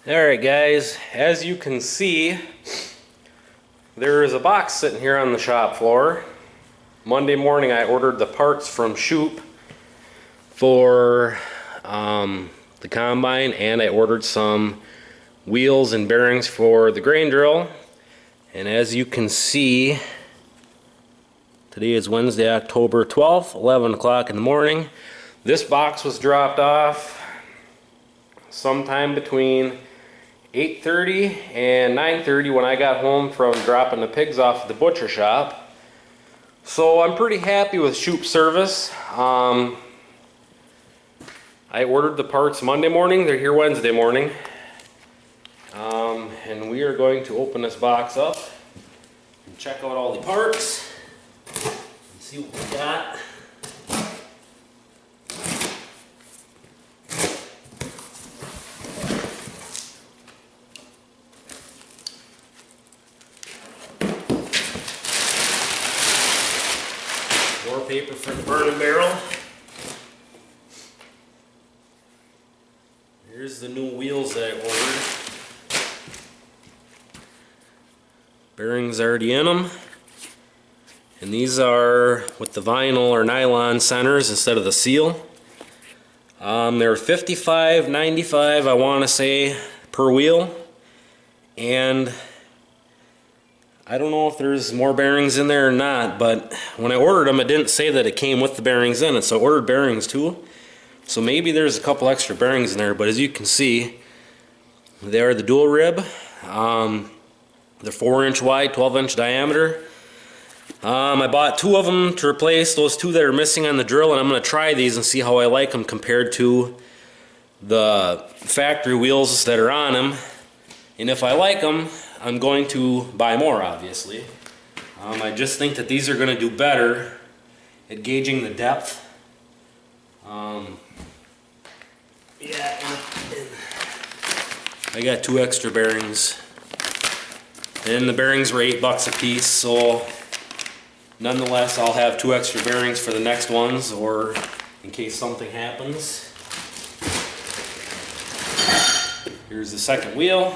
Alright guys, as you can see, there is a box sitting here on the shop floor. Monday morning I ordered the parts from Shoop for the combine, and I ordered some wheels and bearings for the grain drill. And as you can see, today is Wednesday, October 12th, 11 o'clock in the morning. This box was dropped off sometime between 8:30 and 9:30 when I got home from dropping the pigs off at the butcher shop. So I'm pretty happy with Shoop service. I ordered the parts Monday morning, they're here Wednesday morning. And we are going to open this box up and check out all the parts and see what we got. More paper for the burning barrel. Here's the new wheels that I ordered. Bearings already in them. And these are with the vinyl or nylon centers instead of the seal. They're $55.95, I want to say, per wheel. And I don't know if there's more bearings in there or not, but when I ordered them, it didn't say that it came with the bearings in it, so I ordered bearings too. So maybe there's a couple extra bearings in there, but as you can see, they are the dual rib. They're 4-inch wide, 12-inch diameter. I bought 2 of them to replace those 2 that are missing on the drill, and I'm going to try these and see how I like them compared to the factory wheels that are on them. And if I like them, I'm going to buy more, obviously. I just think that these are going to do better at gauging the depth. I got 2 extra bearings. And the bearings were $8 a piece, so nonetheless I'll have 2 extra bearings for the next ones, or in case something happens. Here's the second wheel.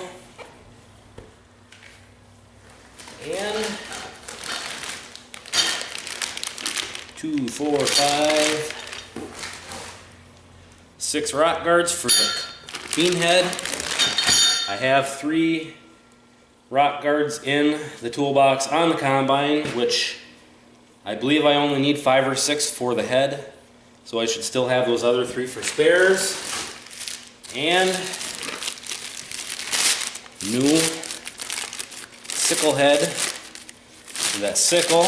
And 2, 4, 5, 6 rock guards for the bean head. I have 3 rock guards in the toolbox on the combine, which I believe I only need 5 or 6 for the head, so I should still have those other 3 for spares. And new sickle head for that sickle.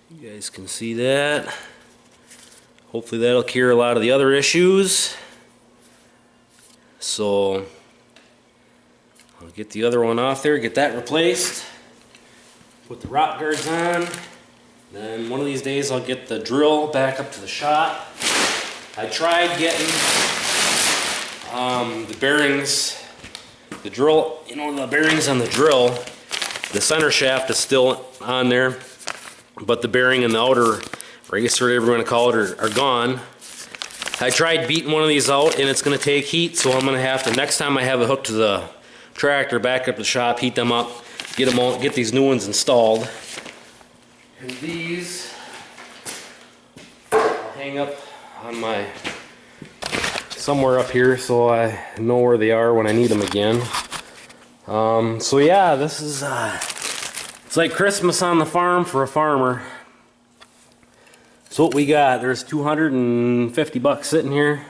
You guys can see that. Hopefully that'll cure a lot of the other issues. So I'll get the other one off there, get that replaced, put the rock guards on. Then one of these days I'll get the drill back up to the shop. I tried getting the bearings, the drill, the bearings on the drill, the center shaft is still on there, but the bearing and the outer, or I guess whatever you want to call it, are gone. I tried beating one of these out, and it's going to take heat, so I'm going to have to, next time I have it hooked to the tractor, back up to the shop, heat them up, get these new ones installed. And these I'll hang up on my, somewhere up here, so I know where they are when I need them again. So yeah, this is, it's like Christmas on the farm for a farmer. So what we got, there's $250 sitting here.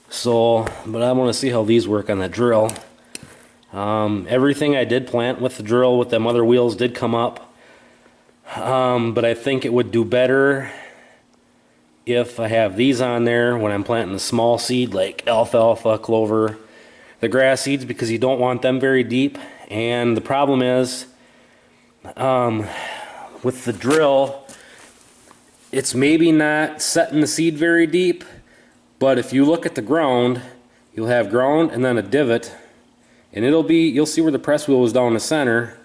So, but I want to see how these work on that drill. Everything I did plant with the drill with them other wheels did come up. But I think it would do better if I have these on there when I'm planting the small seed like alfalfa, clover, the grass seeds, because you don't want them very deep. And the problem is, with the drill, it's maybe not setting the seed very deep, but if you look at the ground, you'll have ground and then a divot, and you'll see where the press wheel was down the center.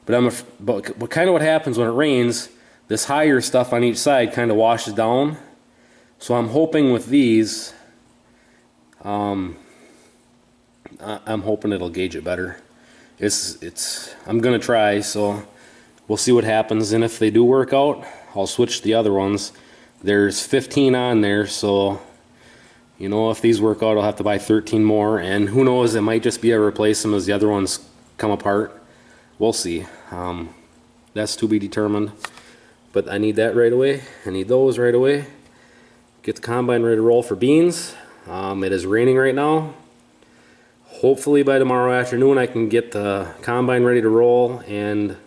But kind of what happens when it rains, this higher stuff on each side kind of washes down, So I'm hoping with these, I'm hoping it'll gauge it better. I'm gonna try, so we'll see what happens, and if they do work out, I'll switch the other ones. There's 15 on there, so you know, if these work out, I'll have to buy 13 more, and who knows, it might just be I replace them as the other ones come apart. We'll see. That's to be determined. But I need that right away. I need those right away. Get the combine ready to roll for beans. It is raining right now. Hopefully by tomorrow afternoon I can get the combine ready to roll and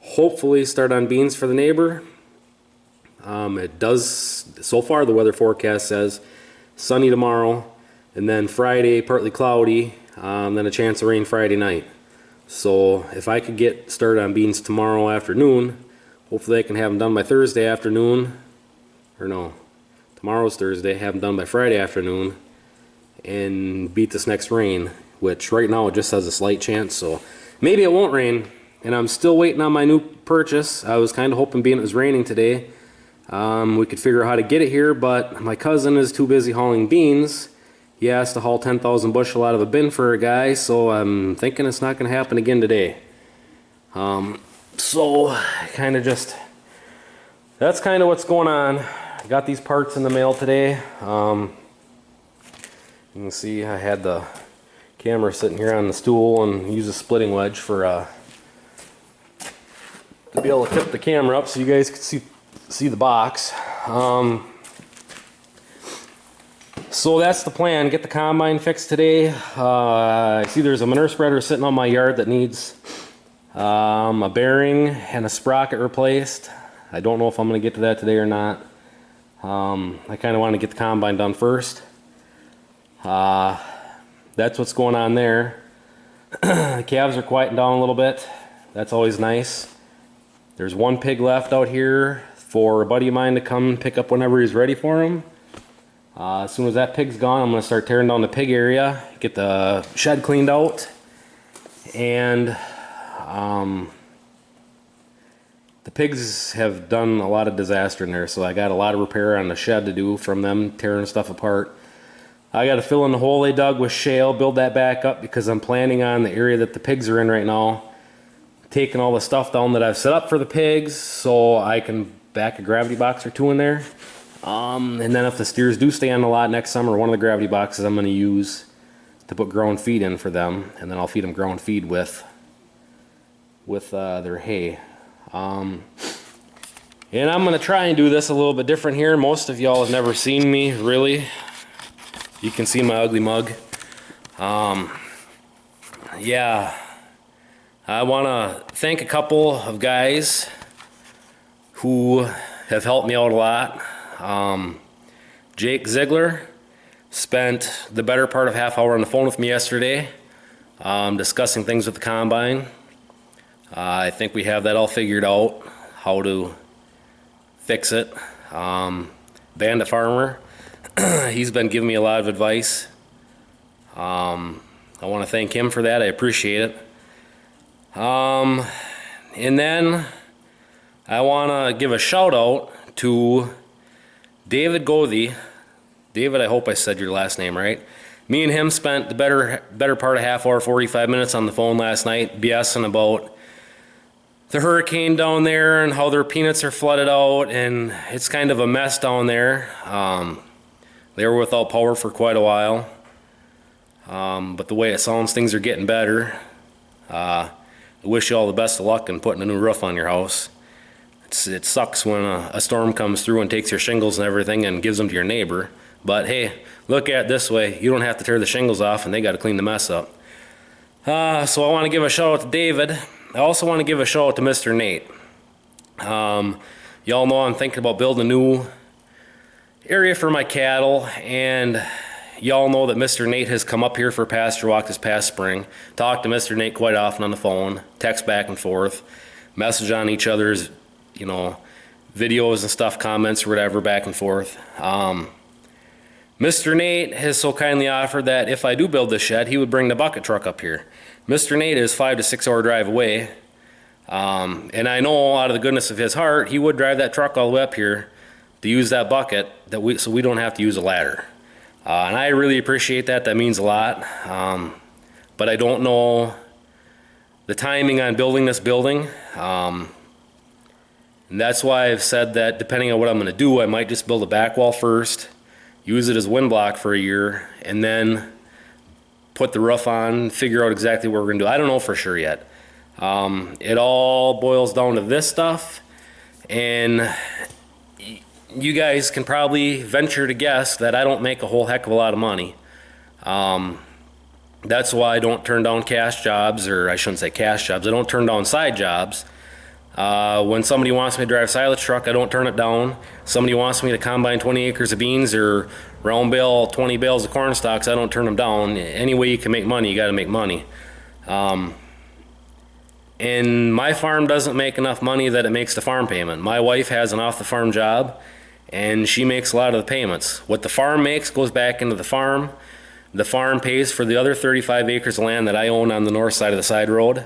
hopefully start on beans for the neighbor. It does, so far the weather forecast says sunny tomorrow, and then Friday partly cloudy, then a chance of rain Friday night. So if I could get started on beans tomorrow afternoon, hopefully I can have them done by Thursday afternoon, or no, tomorrow's Thursday, have them done by Friday afternoon, and beat this next rain, which right now it just has a slight chance, so maybe it won't rain. And I'm still waiting on my new purchase. I was kind of hoping, being it was raining today, we could figure out how to get it here, but my cousin is too busy hauling beans. He has to haul 10,000 bushel out of a bin for a guy, so I'm thinking it's not going to happen again today. So kind of just, that's kind of what's going on. I got these parts in the mail today. You can see I had the camera sitting here on the stool and use a splitting wedge for to be able to tip the camera up so you guys can see the box. So that's the plan. Get the combine fixed today. I see there's a manure spreader sitting on my yard that needs a bearing and a sprocket replaced. I don't know if I'm going to get to that today or not. I kind of want to get the combine done first. That's what's going on there. The calves are quieting down a little bit. That's always nice. There's one pig left out here for a buddy of mine to come pick up whenever he's ready for him. As soon as that pig's gone, I'm going to start tearing down the pig area, get the shed cleaned out, and the pigs have done a lot of disaster in there, so I got a lot of repair on the shed to do from them tearing stuff apart. I got to fill in the hole they dug with shale, build that back up, because I'm planning on the area that the pigs are in right now, taking all the stuff down that I've set up for the pigs so I can back a gravity box or two in there. And then if the steers do stay on the lot next summer, one of the gravity boxes I'm going to use to put ground feed in for them, and then I'll feed them ground feed with their hay. And I'm going to try and do this a little bit different here. Most of y'all have never seen me, really. You can see my ugly mug. Yeah, I want to thank a couple of guys who have helped me out a lot. Jake Ziegler spent the better part of half hour on the phone with me yesterday, discussing things with the combine. I think we have that all figured out, how to fix it. Bandit Farmer, he's been giving me a lot of advice. I want to thank him for that. I appreciate it. And then I want to give a shout out to David Gothy. David, I hope I said your last name right. Me and him spent the better part of half hour, 45 minutes on the phone last night, BSing about the hurricane down there and how their peanuts are flooded out, and it's kind of a mess down there. They were without power for quite a while, but the way it sounds, things are getting better. I wish you all the best of luck in putting a new roof on your house. It sucks when a storm comes through and takes your shingles and everything and gives them to your neighbor. But hey, look at it this way. You don't have to tear the shingles off, and they got to clean the mess up. So I want to give a shout out to David. I also want to give a shout out to Mr. Nate. Y'all know I'm thinking about building a new area for my cattle, and y'all know that Mr. Nate has come up here for a pasture walk this past spring. Talked to Mr. Nate quite often on the phone, text back and forth, message on each other's, you know, videos and stuff, comments or whatever, back and forth. Mr. Nate has so kindly offered that if I do build this shed, he would bring the bucket truck up here. Mr. Nate is 5 to 6 hour drive away, and I know out of the goodness of his heart he would drive that truck all the way up here, to use that bucket so we don't have to use a ladder. And I really appreciate that. That means a lot. But I don't know the timing on building this building. And that's why I've said that depending on what I'm going to do, I might just build a back wall first, use it as wind block for a year, and then put the roof on, figure out exactly what we're going to do. I don't know for sure yet. It all boils down to this stuff, and you guys can probably venture to guess that I don't make a whole heck of a lot of money. That's why I don't turn down cash jobs, or I shouldn't say cash jobs, I don't turn down side jobs. When somebody wants me to drive a silage truck, I don't turn it down. Somebody wants me to combine 20 acres of beans or round bale 20 bales of corn stalks, I don't turn them down. Any way you can make money, you got to make money. And my farm doesn't make enough money that it makes the farm payment. My wife has an off-the-farm job, and she makes a lot of the payments. What the farm makes goes back into the farm. The farm pays for the other 35 acres of land that I own on the north side of the side road.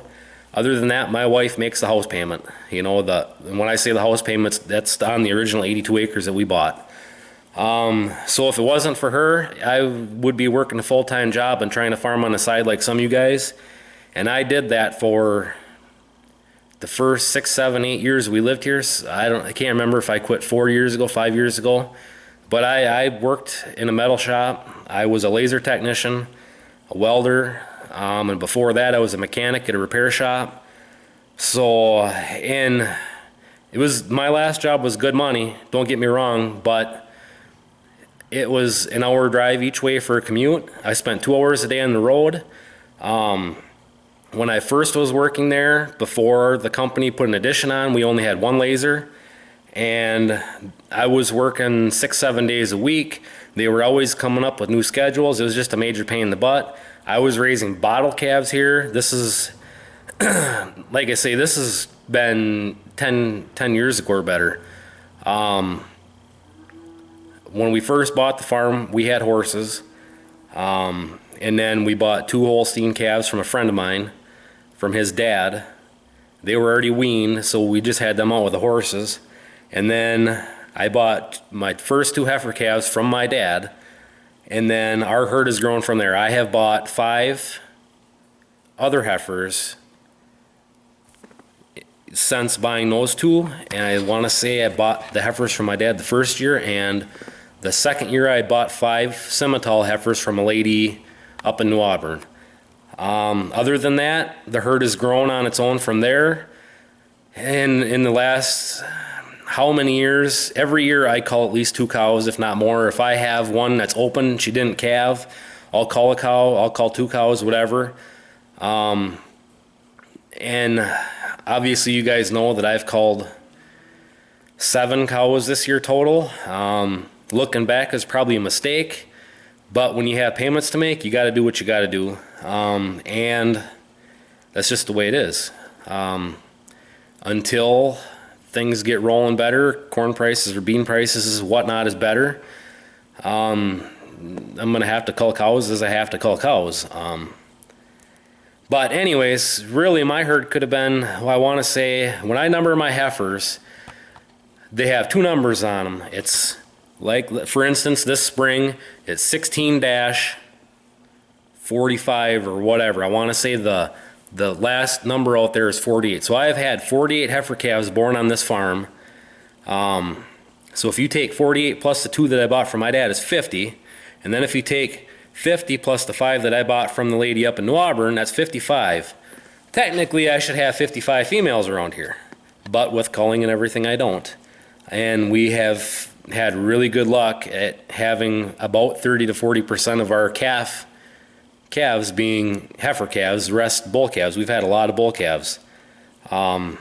Other than that, my wife makes the house payment. You know, and when I say the house payments, that's on the original 82 acres that we bought. So if it wasn't for her, I would be working a full-time job and trying to farm on the side like some of you guys. And I did that for the first 6, 7, 8 years we lived here. I can't remember if I quit 4 years ago, 5 years ago. But I worked in a metal shop. I was a laser technician, a welder, and before that I was a mechanic at a repair shop. So, and my last job was good money, don't get me wrong, but it was an hour drive each way for a commute. I spent 2 hours a day on the road. When I first was working there, before the company put an addition on, we only had one laser. And I was working 6, 7 days a week. They were always coming up with new schedules. It was just a major pain in the butt. I was raising bottle calves here. This is, like I say, this has been 10 years ago or better. When we first bought the farm, we had horses. And then we bought 2 Holstein calves from a friend of mine, from his dad. They were already weaned, so we just had them out with the horses. And then I bought my first 2 heifer calves from my dad, and then our herd has grown from there. I have bought 5 other heifers since buying those 2, and I want to say I bought the heifers from my dad the first year, and the second year I bought 5 Simmental heifers from a lady up in New Auburn. Other than that, the herd has grown on its own from there, and in the last how many years, every year I call at least 2 cows, if not more. If I have one that's open, she didn't calve, I'll call a cow, I'll call 2 cows, whatever. And obviously you guys know that I've called 7 cows this year total. Looking back is probably a mistake, but when you have payments to make, you got to do what you got to do. And that's just the way it is. Until things get rolling better, corn prices or bean prices, whatnot is better, I'm going to have to cull cows as I have to cull cows. But anyways, really my herd could have been, well, I want to say, when I number my heifers, they have 2 numbers on them. It's like, for instance, this spring, it's 16-45 or whatever. I want to say the last number out there is 48. So I've had 48 heifer calves born on this farm. So if you take 48 plus the 2 that I bought from my dad is 50. And then if you take 50 plus the 5 that I bought from the lady up in New Auburn, that's 55. Technically I should have 55 females around here, but with culling and everything I don't. And we have had really good luck at having about 30 to 40% of our calves being heifer calves, the rest bull calves. We've had a lot of bull calves. But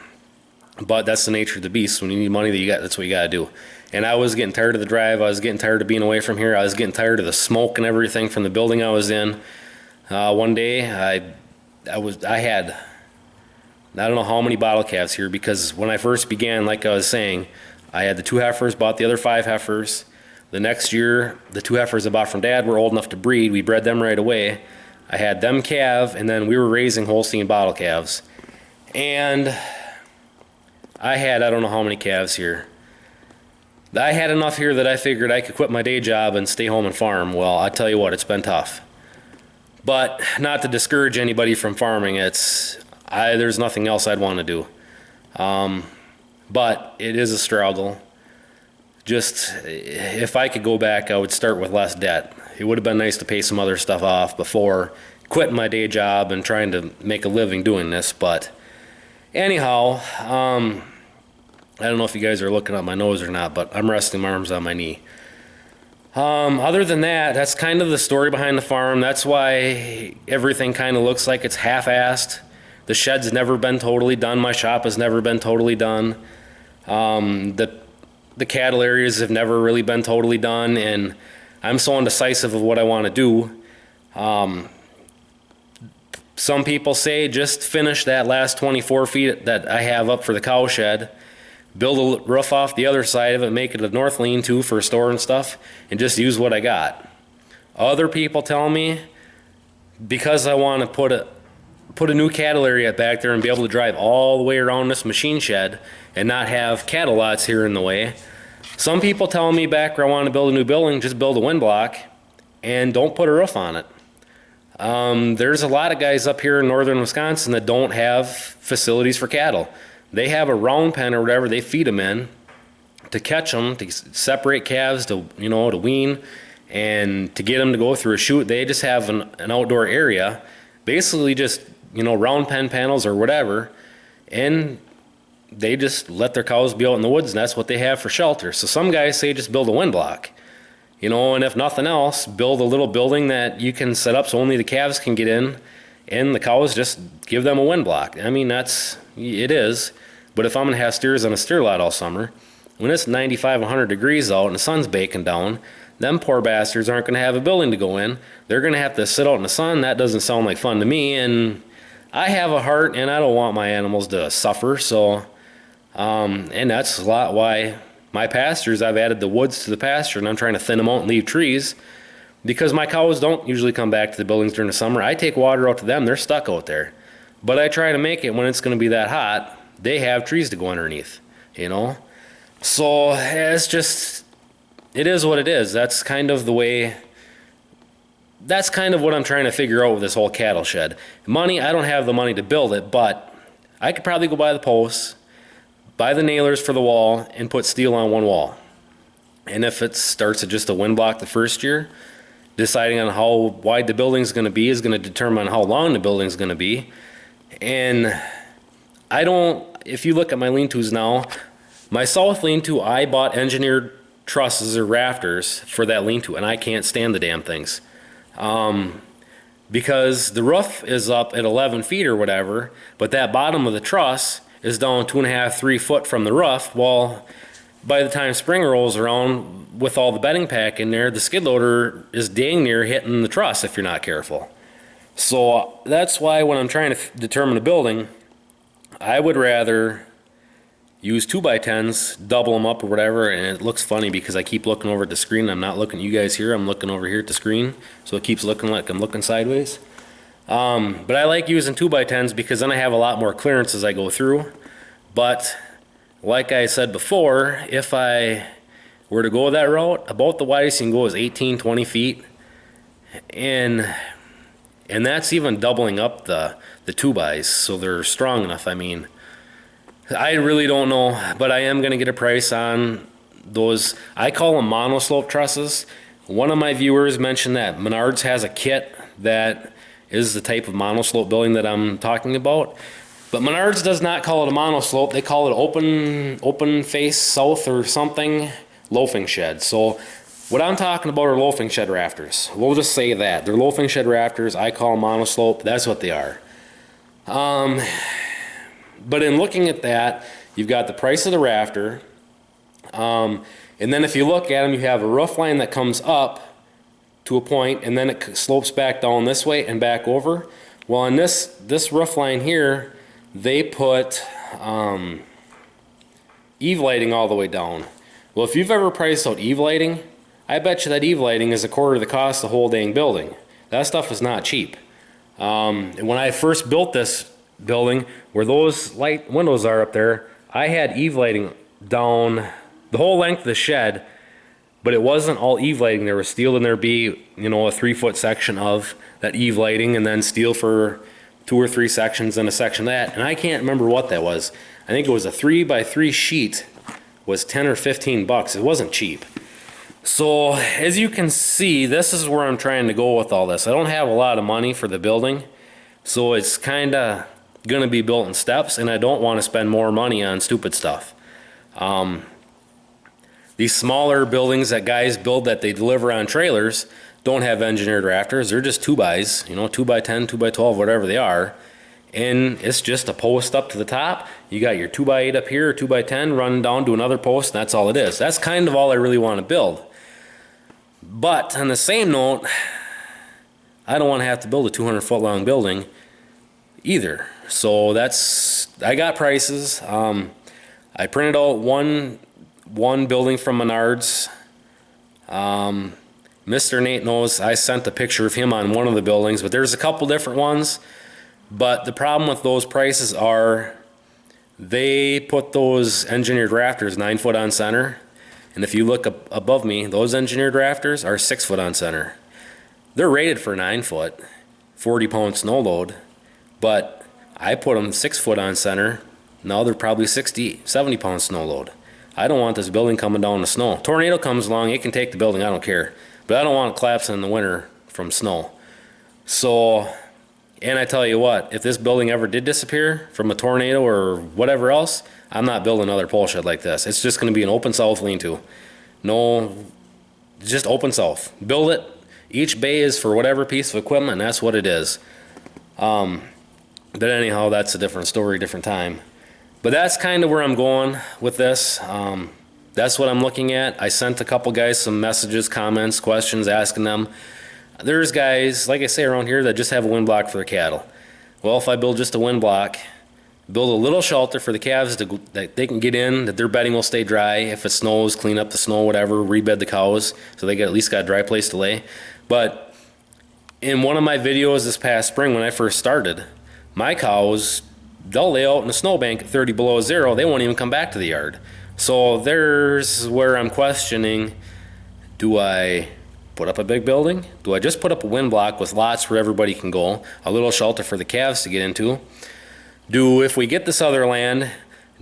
that's the nature of the beast. When you need money, that's what you got to do. And I was getting tired of the drive. I was getting tired of being away from here. I was getting tired of the smoke and everything from the building I was in. One day, I had, I don't know how many bottle calves here, because when I first began, like I was saying, I had the 2 heifers, bought the other 5 heifers. The next year, the 2 heifers I bought from Dad were old enough to breed. We bred them right away. I had them calve, and then we were raising Holstein bottle calves. And I had, I don't know how many calves here. I had enough here that I figured I could quit my day job and stay home and farm. Well, I tell you what, it's been tough. But not to discourage anybody from farming, there's nothing else I'd want to do. But it is a struggle. Just, if I could go back, I would start with less debt. It would have been nice to pay some other stuff off before quitting my day job and trying to make a living doing this. But anyhow, I don't know if you guys are looking at my nose or not, but I'm resting my arms on my knee. Other than that, that's kind of the story behind the farm. That's why everything kind of looks like it's half-assed. The shed's never been totally done. My shop has never been totally done. The cattle areas have never really been totally done, and I'm so indecisive of what I want to do. Some people say just finish that last 24 feet that I have up for the cow shed, build a roof off the other side of it, make it a north lean-to for a store and stuff, and just use what I got. Other people tell me because I want to put a new cattle area back there and be able to drive all the way around this machine shed and not have cattle lots here in the way. Some people tell me back where I want to build a new building, just build a wind block and don't put a roof on it. There's a lot of guys up here in northern Wisconsin that don't have facilities for cattle. They have a round pen or whatever they feed them in to catch them, to separate calves, to wean, and to get them to go through a chute. They just have an outdoor area, basically just round pen panels or whatever, and they just let their cows be out in the woods, and that's what they have for shelter. So some guys say just build a wind block, and if nothing else, build a little building that you can set up so only the calves can get in, and the cows just give them a wind block. I mean, it is, but if I'm going to have steers on a steer lot all summer, when it's 95, 100 degrees out and the sun's baking down, them poor bastards aren't going to have a building to go in. They're going to have to sit out in the sun. That doesn't sound like fun to me, and I have a heart, and I don't want my animals to suffer, so, and that's a lot why my pastures, I've added the woods to the pasture, and I'm trying to thin them out and leave trees, because my cows don't usually come back to the buildings during the summer. I take water out to them. They're stuck out there. But I try to make it when it's going to be that hot, they have trees to go underneath, So it's just, it is what it is. That's kind of what I'm trying to figure out with this whole cattle shed. Money, I don't have the money to build it, but I could probably go buy the posts, buy the nailers for the wall, and put steel on one wall. And if it starts at just a wind block the first year, deciding on how wide the building's going to be is going to determine how long the building's going to be. And if you look at my lean-tos now, my south lean-to, I bought engineered trusses or rafters for that lean-to, and I can't stand the damn things. Because the roof is up at 11 feet or whatever, but that bottom of the truss is down 2.5, 3 foot from the roof. Well, by the time spring rolls around, with all the bedding pack in there, the skid loader is dang near hitting the truss if you're not careful. So that's why when I'm trying to determine a building, I would rather use 2x10s, double them up or whatever, and it looks funny because I keep looking over at the screen. I'm not looking at you guys here, I'm looking over here at the screen, so it keeps looking like I'm looking sideways. But I like using 2x10s because then I have a lot more clearance as I go through. But like I said before, if I were to go that route, about the widest you can go is 18, 20 feet. And that's even doubling up the 2x, so they're strong enough. I mean, I really don't know, but I am going to get a price on those. I call them monoslope trusses. One of my viewers mentioned that Menards has a kit that is the type of monoslope building that I'm talking about. But Menards does not call it a monoslope. They call it open face south or something loafing shed. So what I'm talking about are loafing shed rafters. We'll just say that. They're loafing shed rafters. I call them monoslope. That's what they are. But in looking at that, you've got the price of the rafter. And then if you look at them, you have a roof line that comes up to a point, and then it slopes back down this way and back over. Well, on this roof line here, they put eave lighting all the way down. Well, if you've ever priced out eave lighting, I bet you that eave lighting is a quarter of the cost of the whole dang building. That stuff is not cheap. And when I first built this building, where those light windows are up there, I had eave lighting down the whole length of the shed, but it wasn't all eve lighting. There was steel, and there'd be, you know, a 3-foot section of that eve lighting, and then steel for 2 or 3 sections and a section of that. And I can't remember what that was. I think it was a 3x3 sheet, was 10 or 15 bucks. It wasn't cheap. So as you can see, this is where I'm trying to go with all this. I don't have a lot of money for the building, so it's kind of going to be built in steps, and I don't want to spend more money on stupid stuff. These smaller buildings that guys build that they deliver on trailers don't have engineered rafters. They're just 2x, you know, 2x10, 2x12, whatever they are. And it's just a post up to the top. You got your 2x8 up here, or 2x10 running down to another post, and that's all it is. That's kind of all I really want to build. But on the same note, I don't want to have to build a 200-foot long building either. So that's, I got prices. I printed out one building from Menards. Mr. Nate knows I sent a picture of him on one of the buildings, but there's a couple different ones. But the problem with those prices are they put those engineered rafters 9 foot on center. And if you look up above me, those engineered rafters are 6 foot on center. They're rated for 9 foot, 40-pound snow load, but I put them 6 foot on center. Now they're probably 60, 70-pound snow load. I don't want this building coming down in the snow. Tornado comes along, it can take the building, I don't care. But I don't want it collapsing in the winter from snow. So, and I tell you what, if this building ever did disappear from a tornado or whatever else, I'm not building another pole shed like this. It's just going to be an open south lean-to. No, just open south. Build it. Each bay is for whatever piece of equipment, and that's what it is. But anyhow, that's a different story, different time. But that's kind of where I'm going with this. That's what I'm looking at. I sent a couple guys some messages, comments, questions, asking them. There's guys, like I say, around here that just have a wind block for their cattle. Well, if I build just a wind block, build a little shelter for the calves that they can get in, that their bedding will stay dry. If it snows, clean up the snow, whatever, rebed the cows, so they at least got a dry place to lay. But in one of my videos this past spring when I first started, my cows, they'll lay out in a snowbank at 30 below zero. They won't even come back to the yard. So there's where I'm questioning, do I put up a big building? Do I just put up a wind block with lots where everybody can go, a little shelter for the calves to get into? If we get this other land,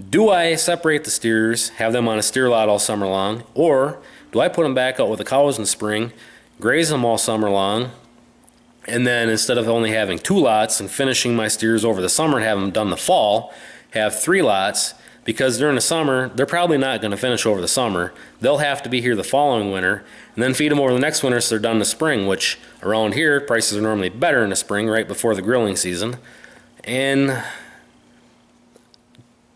do I separate the steers, have them on a steer lot all summer long, or do I put them back out with the cows in the spring, graze them all summer long, and then instead of only having 2 lots and finishing my steers over the summer and have them done the fall, have 3 lots, because during the summer, they're probably not going to finish over the summer. They'll have to be here the following winter, and then feed them over the next winter so they're done in the spring, which around here, prices are normally better in the spring, right before the grilling season. And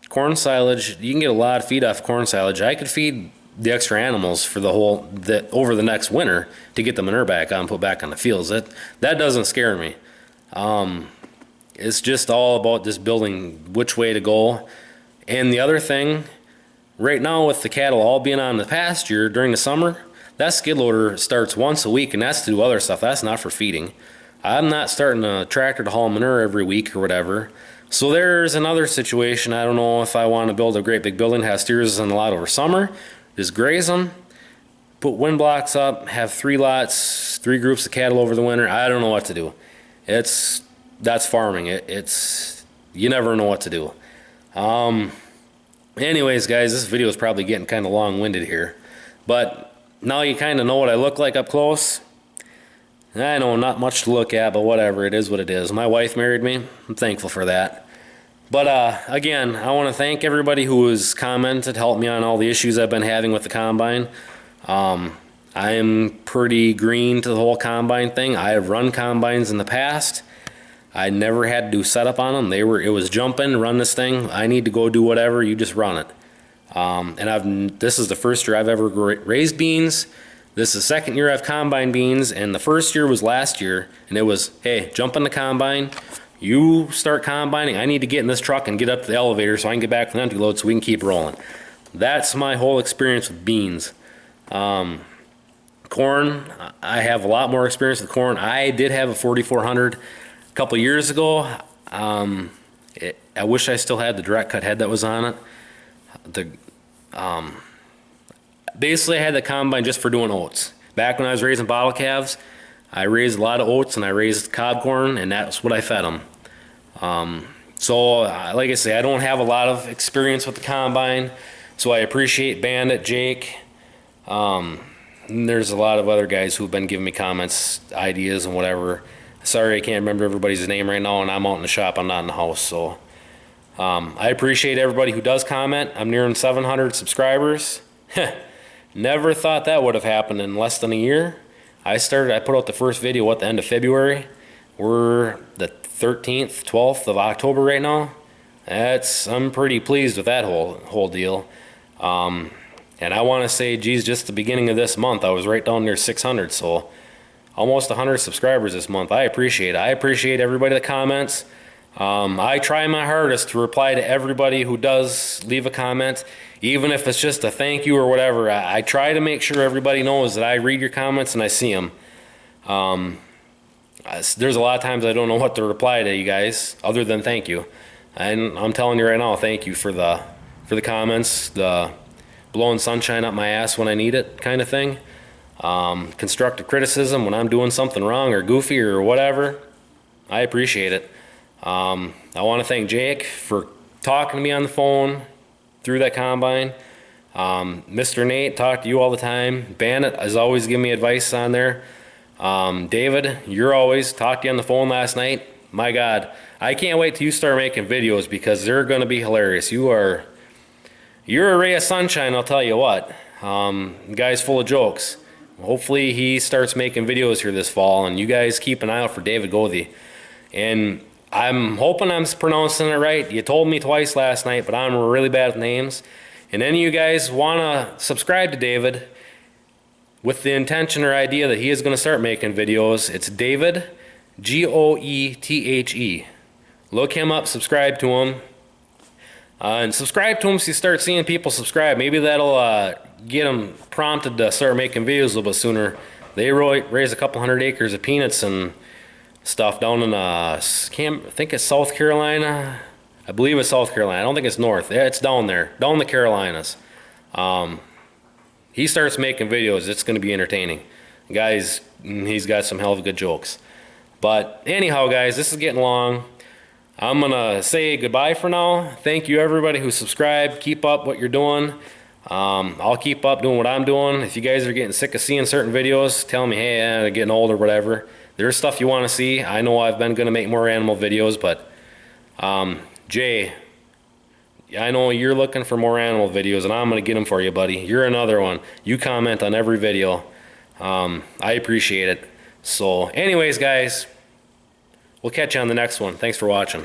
corn silage, you can get a lot of feed off corn silage. I could feed the extra animals for over the next winter to get the manure back on, put back on the fields. That doesn't scare me. It's just all about just building which way to go. And the other thing, right now with the cattle all being on the pasture during the summer, that skid loader starts once a week, and that's to do other stuff. That's not for feeding. I'm not starting a tractor to haul manure every week or whatever. So there's another situation. I don't know if I want to build a great big building, have steers in a lot over summer, just graze them, put wind blocks up, have 3 lots, 3 groups of cattle over the winter. I don't know what to do. That's farming. You never know what to do. Anyways, guys, this video is probably getting kind of long-winded here, but now you kind of know what I look like up close. I know, not much to look at, but whatever, it is what it is. My wife married me. I'm thankful for that. But again, I want to thank everybody who has commented, helped me on all the issues I've been having with the combine. I am pretty green to the whole combine thing. I have run combines in the past. I never had to do setup on them. It was jumping, run this thing. I need to go do whatever, you just run it. And this is the first year I've ever raised beans. This is the second year I've combined beans, and the first year was last year, and it was, hey, jump in the combine, you start combining, I need to get in this truck and get up to the elevator so I can get back to the empty load so we can keep rolling. That's my whole experience with beans. Corn, I have a lot more experience with corn. I did have a 4400 a couple years ago. I wish I still had the direct cut head that was on it. basically I had the combine just for doing oats. Back when I was raising bottle calves, I raised a lot of oats and I raised cob corn, and that's what I fed them. So like I say, I don't have a lot of experience with the combine, so I appreciate Bandit, Jake. And there's a lot of other guys who've been giving me comments, ideas, and whatever. Sorry, I can't remember everybody's name right now, and I'm out in the shop, I'm not in the house. So I appreciate everybody who does comment. I'm nearing 700 subscribers. Never thought that would have happened in less than a year. I put out the first video at the end of February. We're the 13th, 12th of October right now. I'm pretty pleased with that whole deal. And I want to say, geez, just the beginning of this month, I was right down near 600, so almost 100 subscribers this month. I appreciate it. I appreciate everybody that comments. I try my hardest to reply to everybody who does leave a comment, even if it's just a thank you or whatever. I try to make sure everybody knows that I read your comments and I see them. There's a lot of times I don't know what to reply to you guys other than thank you. And I'm telling you right now, thank you for the comments, the blowing sunshine up my ass when I need it kind of thing. Constructive criticism when I'm doing something wrong or goofy or whatever. I appreciate it. I want to thank Jake for talking to me on the phone through that combine. Mr. Nate, talk to you all the time. Bandit is always giving me advice on there. David, you're always talked to you on the phone last night. My God, I can't wait till you start making videos because they're going to be hilarious. You're a ray of sunshine, I'll tell you what. The guy's full of jokes. Hopefully he starts making videos here this fall, and you guys keep an eye out for David Gothi. And I'm hoping I'm pronouncing it right. You told me twice last night, but I'm really bad with names. And any of you guys want to subscribe to David with the intention or idea that he is going to start making videos, it's David, Goethe. Look him up, subscribe to him. And subscribe to him so you start seeing people subscribe. Maybe that'll get them prompted to start making videos a little bit sooner. They raise a couple hundred acres of peanuts and stuff down in, I think it's South Carolina. I believe it's South Carolina. I don't think it's north. Yeah, it's down there, down in the Carolinas. He starts making videos, it's going to be entertaining. Guys, he's got some hell of good jokes. But anyhow, guys, this is getting long. I'm going to say goodbye for now. Thank you, everybody who subscribed. Keep up what you're doing. I'll keep up doing what I'm doing. If you guys are getting sick of seeing certain videos, tell me, hey, I'm getting old or whatever. There's stuff you want to see. I know I've been going to make more animal videos, but Jay, I know you're looking for more animal videos, and I'm going to get them for you, buddy. You're another one. You comment on every video. I appreciate it. So anyways, guys, we'll catch you on the next one. Thanks for watching.